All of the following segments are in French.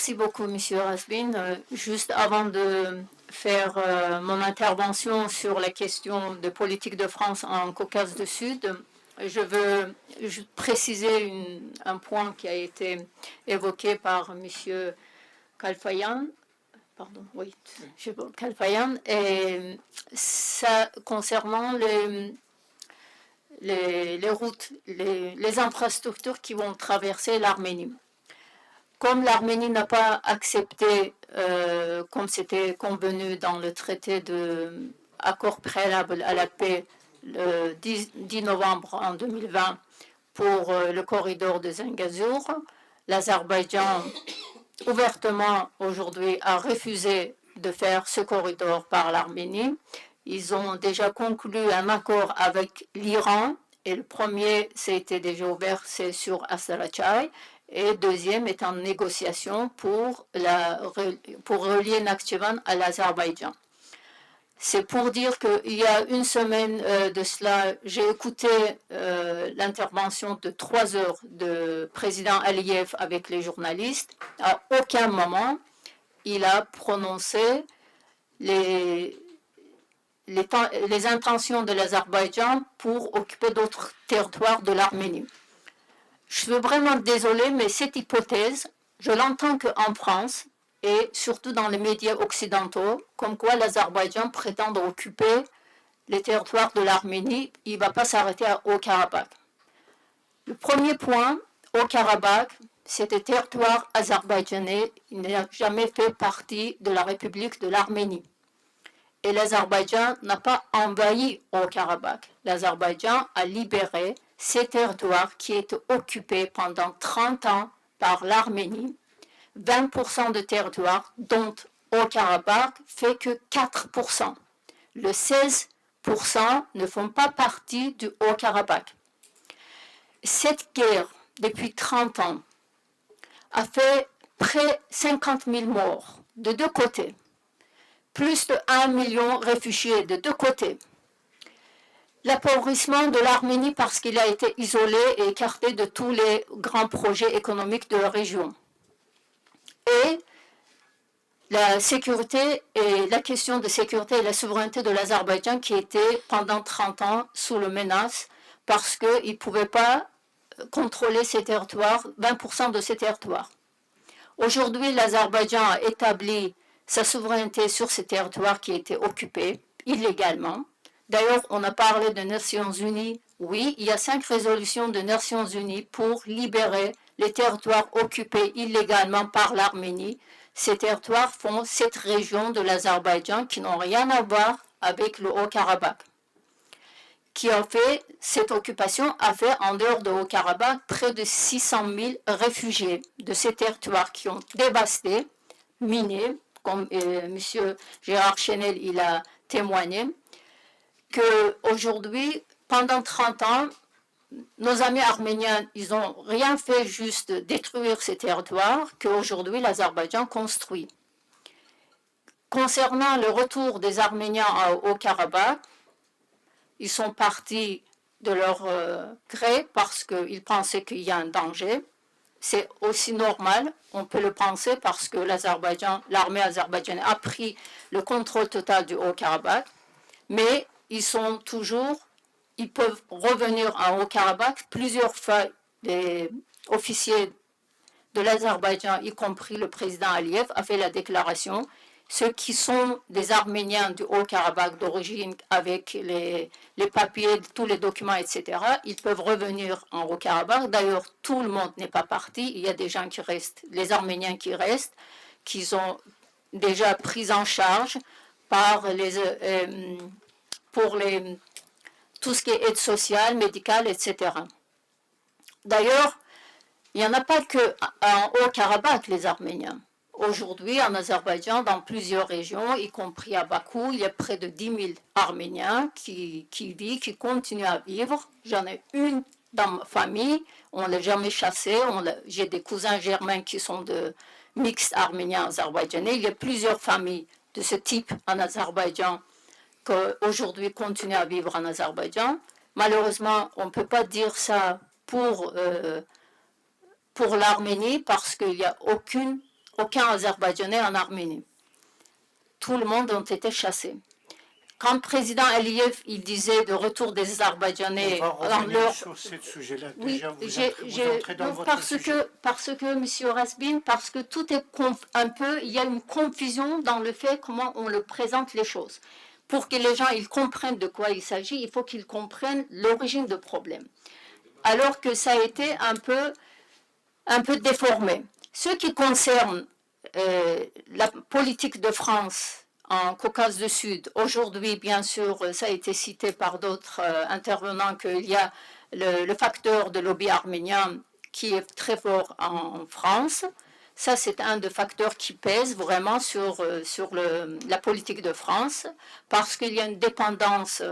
Merci beaucoup, Monsieur Rasbin. Juste avant de faire mon intervention sur la question de politique de France en Caucase du Sud, je veux préciser un point qui a été évoqué par Monsieur Kalfayan. Pardon, oui, Kalfayan, et ça concernant les routes, les infrastructures qui vont traverser l'Arménie. Comme l'Arménie n'a pas accepté, comme c'était convenu dans le traité d'accord préalable à la paix le 10 novembre en 2020 pour le corridor de Zengezur, l'Azerbaïdjan ouvertement aujourd'hui a refusé de faire ce corridor par l'Arménie. Ils ont déjà conclu un accord avec l'Iran et le premier, c'était déjà ouvert, c'est sur Astarachai. Et le deuxième est en négociation pour relier Nakhchivan à l'Azerbaïdjan. C'est pour dire qu'il y a une semaine de cela, j'ai écouté l'intervention de 3 heures du président Aliyev avec les journalistes. À aucun moment, il a prononcé les intentions de l'Azerbaïdjan pour occuper d'autres territoires de l'Arménie. Je suis vraiment désolée, mais cette hypothèse, je l'entends qu'en France et surtout dans les médias occidentaux, comme quoi l'Azerbaïdjan prétend occuper les territoires de l'Arménie, il ne va pas s'arrêter à Haut-Karabakh. Le premier point, Haut-Karabakh, c'est un territoire azerbaïdjanais, il n'a jamais fait partie de la République de l'Arménie. Et l'Azerbaïdjan n'a pas envahi Haut-Karabakh. L'Azerbaïdjan a libéré ces territoires qui étaient occupés pendant 30 ans par l'Arménie. 20% de territoires dont Haut-Karabakh fait que 4%. Le 16% ne font pas partie du Haut-Karabakh. Cette guerre, depuis 30 ans, a fait près de 50 000 morts de deux côtés. Plus de 1 million de réfugiés de deux côtés. L'appauvrissement de l'Arménie parce qu'il a été isolé et écarté de tous les grands projets économiques de la région. Et la sécurité et la question de sécurité et la souveraineté de l'Azerbaïdjan qui était pendant 30 ans sous la menace parce qu'il ne pouvait pas contrôler ces territoires, 20% de ces territoires. Aujourd'hui, l'Azerbaïdjan a établi sa souveraineté sur ces territoires qui étaient occupés illégalement. D'ailleurs, on a parlé des Nations Unies. Oui, il y a 5 résolutions des Nations Unies pour libérer les territoires occupés illégalement par l'Arménie. Ces territoires font cette région de l'Azerbaïdjan qui n'ont rien à voir avec le Haut-Karabakh. Qui a fait, cette occupation a fait en dehors de Haut-Karabakh près de 600 000 réfugiés de ces territoires qui ont dévasté, miné, comme M. Gérard Chenel il a témoigné, qu'aujourd'hui, pendant 30 ans, nos amis arméniens, ils n'ont rien fait juste détruire ces territoires qu'aujourd'hui l'Azerbaïdjan construit. Concernant le retour des Arméniens au Karabakh, ils sont partis de leur gré parce qu'ils pensaient qu'il y a un danger. C'est aussi normal, on peut le penser parce que l'armée azerbaïdjanaise a pris le contrôle total du Haut-Karabakh, mais ils peuvent revenir en Haut-Karabakh. Plusieurs fois, les officiers de l'Azerbaïdjan, y compris le président Aliyev, a fait la déclaration. Ceux qui sont des Arméniens du Haut-Karabakh d'origine avec les papiers, tous les documents, etc., ils peuvent revenir en Haut-Karabakh. D'ailleurs, tout le monde n'est pas parti. Il y a des gens qui restent, les Arméniens qui restent, qui sont déjà pris en charge par tout ce qui est aide sociale, médicale, etc. D'ailleurs, il n'y en a pas qu'en Haut-Karabakh, les Arméniens. Aujourd'hui, en Azerbaïdjan, dans plusieurs régions, y compris à Bakou, il y a près de 10 000 Arméniens qui vivent, qui continuent à vivre. J'en ai une dans ma famille, on ne l'a jamais chassée. J'ai des cousins germains qui sont de mixtes arméniens-azerbaïdjanais. Il y a plusieurs familles de ce type en Azerbaïdjan qui aujourd'hui continuent à vivre en Azerbaïdjan. Malheureusement, on ne peut pas dire ça pour l'Arménie parce qu'il n'y a aucun Azerbaïdjanais en Arménie. Tout le monde a été chassé. Quand le président Aliyev il disait de retour des Azerbaïdjanais dans leur... sur ce sujet-là, oui, déjà, vous entrez dans votre sujet. Parce que, M. Rasbin, parce que tout est un peu, il y a une confusion dans le fait comment on le présente les choses. Pour que les gens ils comprennent de quoi il s'agit, il faut qu'ils comprennent l'origine du problème. Alors que ça a été un peu déformé. Ce qui concerne la politique de France en Caucase du Sud, aujourd'hui, bien sûr, ça a été cité par d'autres intervenants qu'il y a le facteur de lobby arménien qui est très fort en France. Ça, c'est un des facteurs qui pèse vraiment sur la politique de France, parce qu'il y a une dépendance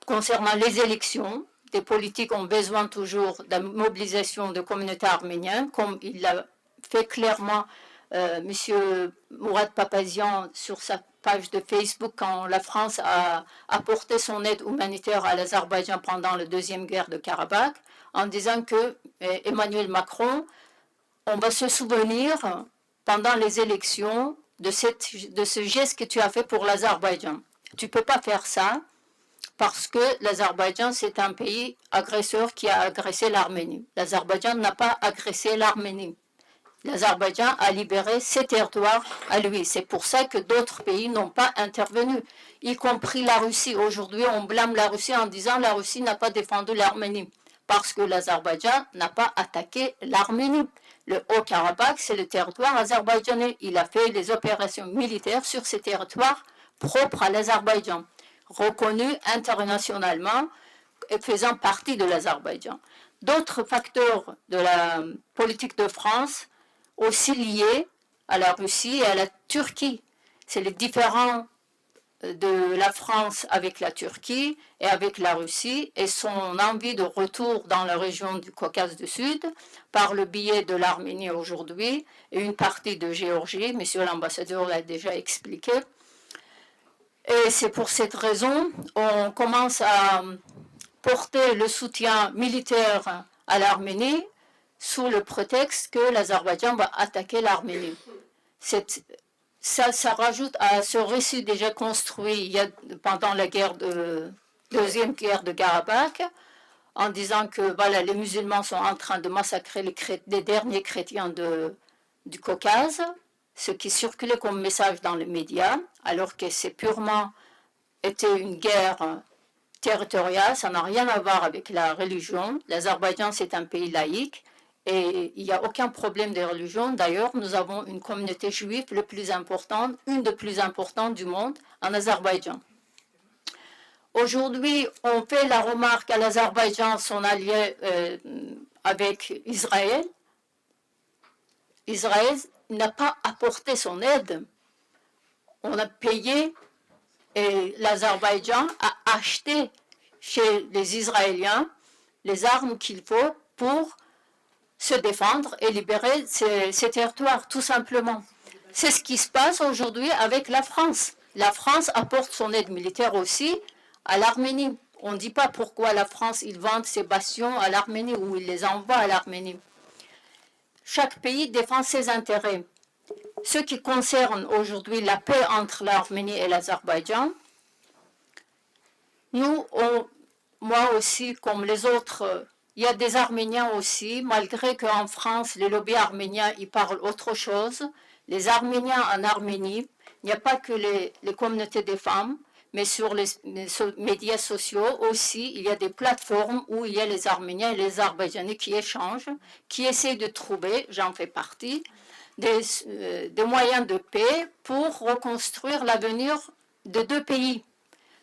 concernant les élections. Des politiques ont besoin toujours de la mobilisation de communautés arméniennes, comme il l'a fait clairement M. Mourad Papazian sur sa page de Facebook quand la France a apporté son aide humanitaire à l'Azerbaïdjan pendant la deuxième guerre de Karabakh, en disant que Emmanuel Macron, on va se souvenir pendant les élections de ce geste que tu as fait pour l'Azerbaïdjan. Tu ne peux pas faire ça, parce que l'Azerbaïdjan, c'est un pays agresseur qui a agressé l'Arménie. L'Azerbaïdjan n'a pas agressé l'Arménie. L'Azerbaïdjan a libéré ses territoires à lui. C'est pour ça que d'autres pays n'ont pas intervenu, y compris la Russie. Aujourd'hui, on blâme la Russie en disant que la Russie n'a pas défendu l'Arménie, parce que l'Azerbaïdjan n'a pas attaqué l'Arménie. Le Haut-Karabakh, c'est le territoire azerbaïdjanais. Il a fait des opérations militaires sur ces territoires propres à l'Azerbaïdjan, reconnu internationalement et faisant partie de l'Azerbaïdjan. D'autres facteurs de la politique de France aussi liés à la Russie et à la Turquie. C'est les différends de la France avec la Turquie et avec la Russie et son envie de retour dans la région du Caucase du Sud par le biais de l'Arménie aujourd'hui et une partie de Géorgie. Monsieur l'ambassadeur l'a déjà expliqué. Et c'est pour cette raison qu'on commence à porter le soutien militaire à l'Arménie sous le prétexte que l'Azerbaïdjan va attaquer l'Arménie. Ça rajoute à ce récit déjà construit pendant la deuxième guerre de Karabakh, en disant que voilà, les musulmans sont en train de massacrer les derniers chrétiens du Caucase, ce qui circulait comme message dans les médias, alors que c'est purement été une guerre territoriale, ça n'a rien à voir avec la religion. L'Azerbaïdjan, c'est un pays laïque et il n'y a aucun problème de religion. D'ailleurs, nous avons une communauté juive la plus importante, une des plus importantes du monde, en Azerbaïdjan. Aujourd'hui, on fait la remarque à l'Azerbaïdjan, son allié avec Israël. Israël n'a pas apporté son aide. On a payé et l'Azerbaïdjan a acheté chez les Israéliens les armes qu'il faut pour se défendre et libérer ses territoires, tout simplement. C'est ce qui se passe aujourd'hui avec la France. La France apporte son aide militaire aussi à l'Arménie. On ne dit pas pourquoi la France il vend ses bastions à l'Arménie ou il les envoie à l'Arménie. Chaque pays défend ses intérêts. Ce qui concerne aujourd'hui la paix entre l'Arménie et l'Azerbaïdjan, moi aussi, comme les autres, il y a des Arméniens aussi, malgré qu'en France, les lobbies arméniens, ils parlent autre chose. Les Arméniens en Arménie, il n'y a pas que les communautés des femmes, mais sur les médias sociaux aussi, il y a des plateformes où il y a les Arméniens et les Azerbaïdjanais qui échangent, qui essaient de trouver, j'en fais partie, des moyens de paix pour reconstruire l'avenir de deux pays.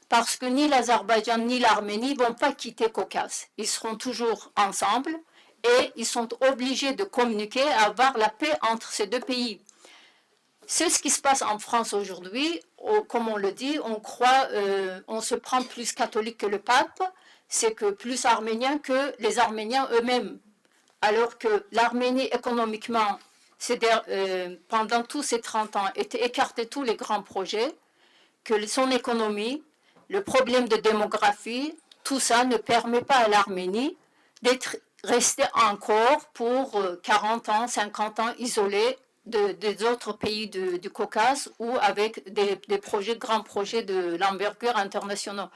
Parce que ni l'Azerbaïdjan ni l'Arménie ne vont pas quitter Caucase. Ils seront toujours ensemble et ils sont obligés de communiquer, à avoir la paix entre ces deux pays. C'est ce qui se passe en France aujourd'hui. Comme on le dit, on se prend plus catholique que le pape, c'est que plus arménien que les Arméniens eux-mêmes. Alors que l'Arménie économiquement, pendant tous ces 30 ans, était écarté tous les grands projets, que son économie, le problème de démographie, tout ça ne permet pas à l'Arménie d'être rester encore pour 40 ans, 50 ans isolés des autres pays du Caucase ou avec des projets, grands projets de l'envergure internationale.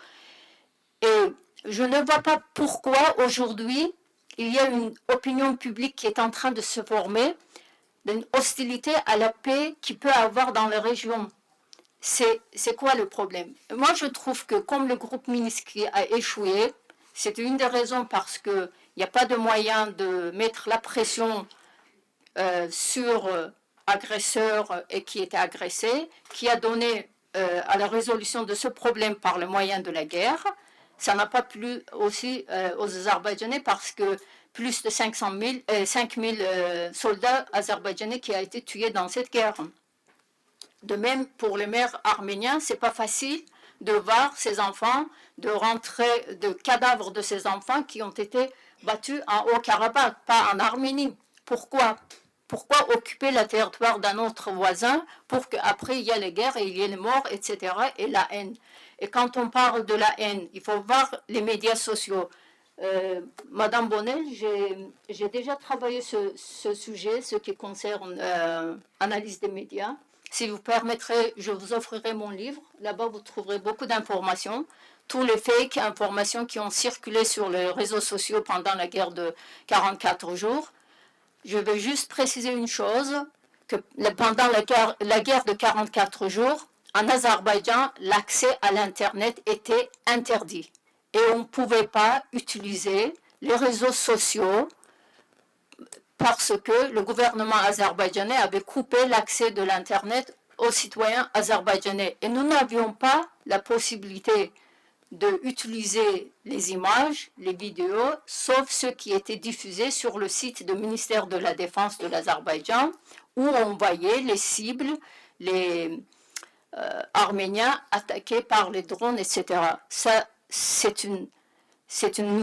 Et je ne vois pas pourquoi aujourd'hui il y a une opinion publique qui est en train de se former, d'une hostilité à la paix qu'il peut avoir dans la région. C'est quoi le problème? Moi, je trouve que comme le groupe Minski a échoué, c'est une des raisons parce qu'il n'y a pas de moyen de mettre la pression sur agresseur et qui était agressé, qui a donné à la résolution de ce problème par le moyen de la guerre. Ça n'a pas plu aussi aux Azerbaïdjanais parce que plus de 5 000 soldats azerbaïdjanais qui ont été tués dans cette guerre. De même, pour les maires arméniens, c'est pas facile de voir ces enfants, de rentrer de cadavres de ces enfants qui ont été battus en Haut-Karabakh, pas en Arménie. Pourquoi? Pourquoi occuper le territoire d'un autre voisin pour qu'après il y ait les guerres et il y ait les morts, etc. et la haine? Et quand on parle de la haine, il faut voir les médias sociaux. Madame Bonnet, j'ai déjà travaillé ce sujet, ce qui concerne analyse des médias. Si vous permettrez, je vous offrirai mon livre. Là-bas, vous trouverez beaucoup d'informations. Tous les fake informations qui ont circulé sur les réseaux sociaux pendant la guerre de 44 jours. Je vais juste préciser une chose, que pendant la guerre de 44 jours, en Azerbaïdjan, l'accès à l'Internet était interdit. Et on ne pouvait pas utiliser les réseaux sociaux parce que le gouvernement azerbaïdjanais avait coupé l'accès de l'Internet aux citoyens azerbaïdjanais. Et nous n'avions pas la possibilité d'utiliser les images, les vidéos, sauf ceux qui étaient diffusés sur le site du ministère de la Défense de l'Azerbaïdjan, où on voyait les cibles, les Arméniens attaqués par les drones, etc. Ça, c'est une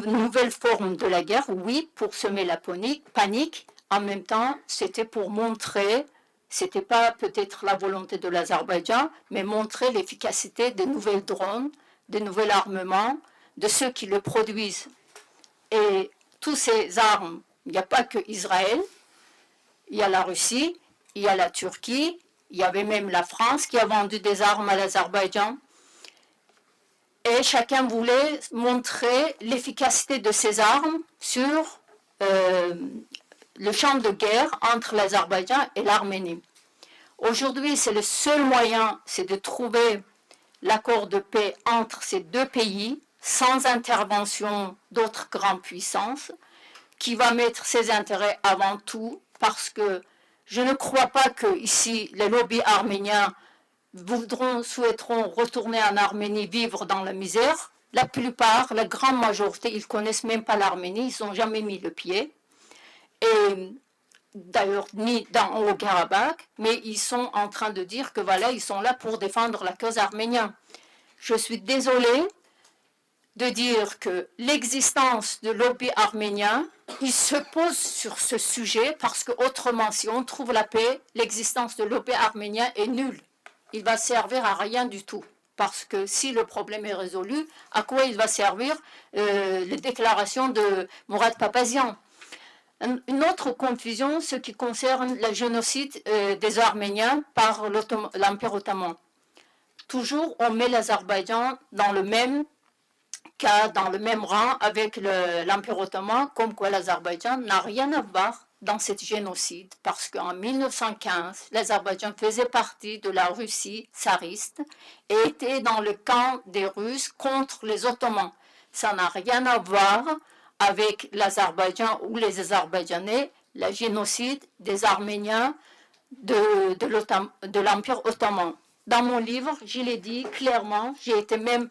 nouvelle forme de la guerre, oui, pour semer la panique. En même temps, c'était pour montrer, c'était pas peut-être la volonté de l'Azerbaïdjan, mais montrer l'efficacité des nouvelles drones, des nouveaux armements, de ceux qui le produisent. Et tous ces armes, il n'y a pas que Israël, il y a la Russie, il y a la Turquie, il y avait même la France qui a vendu des armes à l'Azerbaïdjan. Et chacun voulait montrer l'efficacité de ces armes sur le champ de guerre entre l'Azerbaïdjan et l'Arménie. Aujourd'hui, c'est le seul moyen, c'est de trouver l'accord de paix entre ces deux pays, sans intervention d'autres grandes puissances, qui va mettre ses intérêts avant tout, parce que je ne crois pas que ici les lobbies arméniens souhaiteront retourner en Arménie, vivre dans la misère. La plupart, la grande majorité, ils ne connaissent même pas l'Arménie, ils n'ont jamais mis le pied. Et d'ailleurs, ni dans le Haut-Karabakh, mais ils sont en train de dire que voilà, ils sont là pour défendre la cause arménienne. Je suis désolée de dire que l'existence de lobby arménien, il se pose sur ce sujet parce que autrement, si on trouve la paix, l'existence de lobby arménien est nulle. Il va servir à rien du tout. Parce que si le problème est résolu, à quoi il va servir les déclarations de Mourad Papazian? Une autre confusion, ce qui concerne le génocide des Arméniens par l'Empire ottoman. Toujours, on met l'Azerbaïdjan dans le même cas, dans le même rang avec l'Empire ottoman, comme quoi l'Azerbaïdjan n'a rien à voir dans ce génocide, parce qu'en 1915, l'Azerbaïdjan faisait partie de la Russie tsariste et était dans le camp des Russes contre les Ottomans. Ça n'a rien à voir avec l'Azerbaïdjan ou les Azerbaïdjanais, le génocide des Arméniens de l'Empire ottoman. Dans mon livre, je l'ai dit clairement, j'ai été même...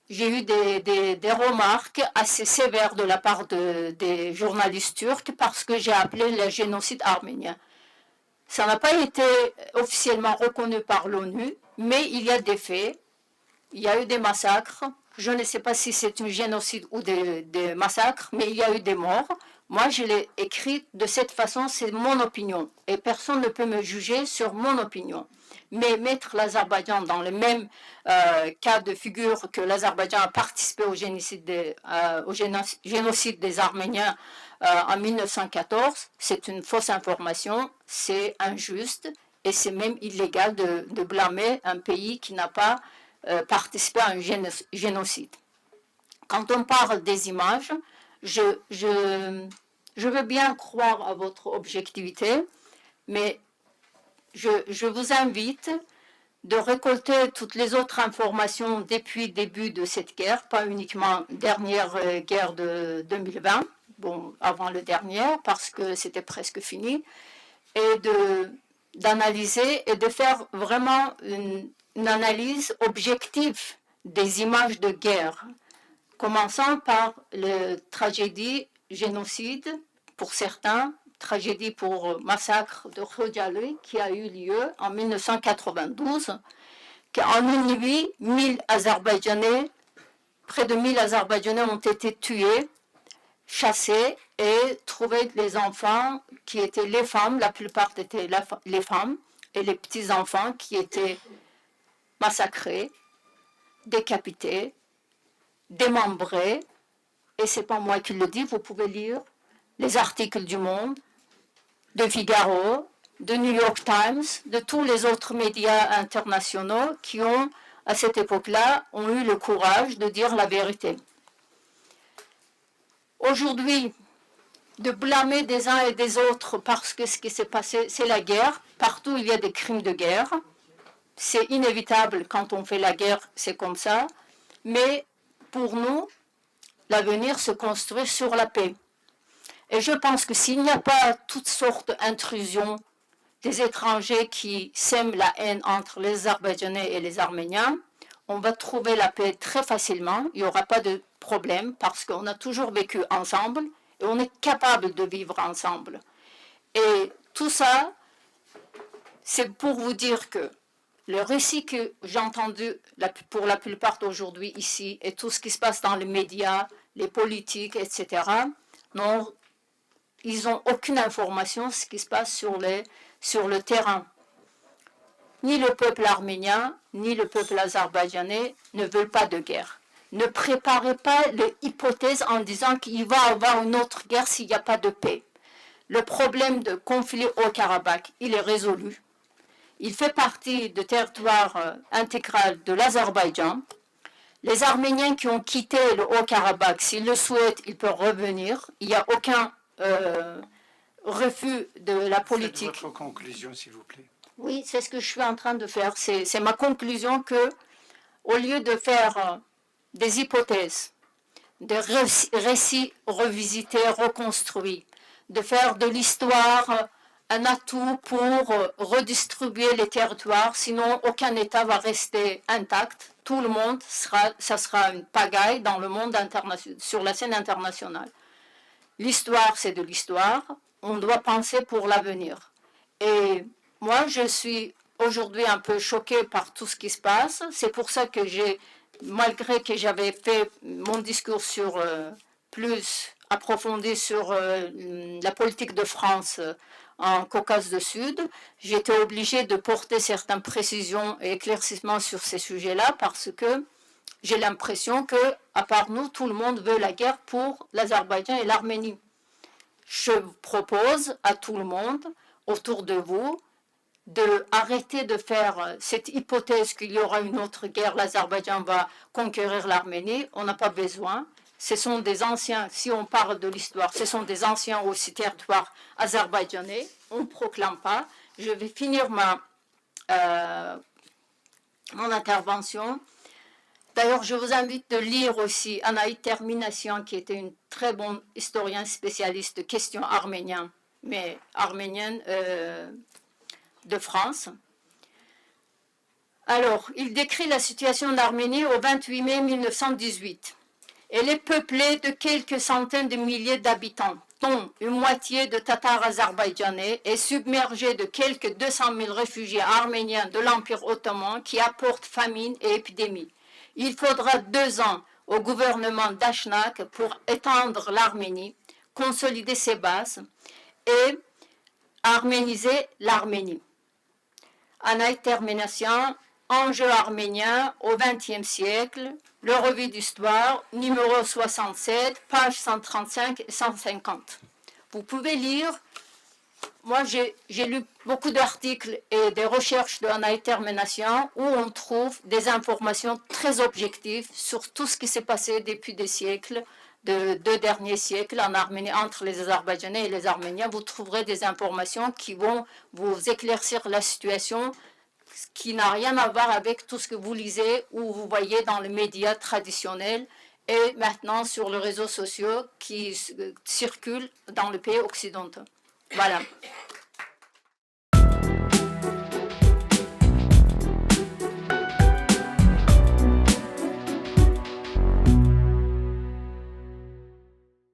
j'ai eu des remarques assez sévères de la part des journalistes turcs parce que j'ai appelé le génocide arménien. Ça n'a pas été officiellement reconnu par l'ONU, mais il y a des faits, il y a eu des massacres. Je ne sais pas si c'est un génocide ou des massacres, mais il y a eu des morts. Moi, je l'ai écrit de cette façon, c'est mon opinion. Et personne ne peut me juger sur mon opinion. Mais mettre l'Azerbaïdjan dans le même cas de figure que l'Azerbaïdjan a participé au génocide des Arméniens en 1914, c'est une fausse information, c'est injuste et c'est même illégal de blâmer un pays qui n'a pas participé à un génocide. Quand on parle des images, je veux bien croire à votre objectivité, mais je vous invite de récolter toutes les autres informations depuis le début de cette guerre, pas uniquement dernière guerre de 2020, bon, avant le dernier, parce que c'était presque fini, et d'analyser et de faire vraiment une analyse objective des images de guerre, commençant par la tragédie génocide pour certains, tragédie pour massacre de Khojaly qui a eu lieu en 1992, qu'en une nuit, près de 1000 Azerbaïdjanais ont été tués, chassés et trouver les enfants qui étaient les femmes, la plupart étaient les femmes, et les petits-enfants qui étaient massacrés, décapités, démembrés, et c'est pas moi qui le dis, vous pouvez lire les articles du Monde, de Figaro, de New York Times, de tous les autres médias internationaux qui ont, à cette époque-là, ont eu le courage de dire la vérité. Aujourd'hui, de blâmer des uns et des autres parce que ce qui s'est passé, c'est la guerre. Partout, il y a des crimes de guerre. C'est inévitable quand on fait la guerre, c'est comme ça. Mais pour nous, l'avenir se construit sur la paix. Et je pense que s'il n'y a pas toutes sortes d'intrusions des étrangers qui sèment la haine entre les Azerbaïdjanais et les Arméniens, on va trouver la paix très facilement. Il n'y aura pas de problème parce qu'on a toujours vécu ensemble et on est capable de vivre ensemble. Et tout ça, c'est pour vous dire que le récit que j'ai entendu pour la plupart aujourd'hui ici et tout ce qui se passe dans les médias, les politiques, etc., non, ils n'ont aucune information de ce qui se passe sur le terrain. Ni le peuple arménien, ni le peuple azerbaïdjanais ne veulent pas de guerre. Ne préparez pas l'hypothèse en disant qu'il va y avoir une autre guerre s'il n'y a pas de paix. Le problème de conflit au Karabakh, il est résolu. Il fait partie du territoire intégral de l'Azerbaïdjan. Les Arméniens qui ont quitté le Haut-Karabakh, s'ils le souhaitent, ils peuvent revenir. Il n'y a aucun refus de la politique. Faites votre conclusion, s'il vous plaît. Oui, c'est ce que je suis en train de faire. C'est ma conclusion que, au lieu de faire des hypothèses, des récits revisités, reconstruits, de faire de l'histoire un atout pour redistribuer les territoires, sinon aucun État va rester intact. Tout le monde ça sera une pagaille dans le monde sur la scène internationale. L'histoire, c'est de l'histoire. On doit penser pour l'avenir. Et moi, je suis aujourd'hui un peu choquée par tout ce qui se passe. C'est pour ça que malgré que j'avais fait mon discours plus approfondi sur la politique de France en Caucase du Sud, j'étais obligée de porter certaines précisions et éclaircissements sur ces sujets-là parce que j'ai l'impression que, à part nous, tout le monde veut la guerre pour l'Azerbaïdjan et l'Arménie. Je propose à tout le monde, autour de vous, d'arrêter de faire cette hypothèse qu'il y aura une autre guerre, l'Azerbaïdjan va conquérir l'Arménie. On n'a pas besoin. Ce sont des anciens, si on parle de l'histoire, ce sont des anciens aussi territoires azerbaïdjanais. On ne proclame pas. Je vais finir mon intervention. D'ailleurs, je vous invite de lire aussi Anaïd Terminassian, qui était une très bonne historien spécialiste de questions arméniennes, mais arménienne de France. Alors, il décrit la situation d'Arménie au 28 mai 1918. Elle est peuplée de quelques centaines de milliers d'habitants, dont une moitié de Tatars azerbaïdjanais, et submergée de quelques 200 000 réfugiés arméniens de l'Empire ottoman qui apportent famine et épidémie. Il faudra 2 ans au gouvernement d'Achnak pour étendre l'Arménie, consolider ses bases et arméniser l'Arménie. En termination, enjeux arméniens au XXe siècle, le revue d'histoire, numéro 67, pages 135 et 150. Vous pouvez lire, moi j'ai lu beaucoup d'articles et des recherches de Anaï Termination où on trouve des informations très objectives sur tout ce qui s'est passé depuis des siècles, de 2 derniers siècles en Arménie, entre les Azerbaïdjanais et les Arméniens. Vous trouverez des informations qui vont vous éclaircir la situation, qui n'a rien à voir avec tout ce que vous lisez ou vous voyez dans les médias traditionnels et maintenant sur les réseaux sociaux qui circulent dans les pays occidentaux. Voilà.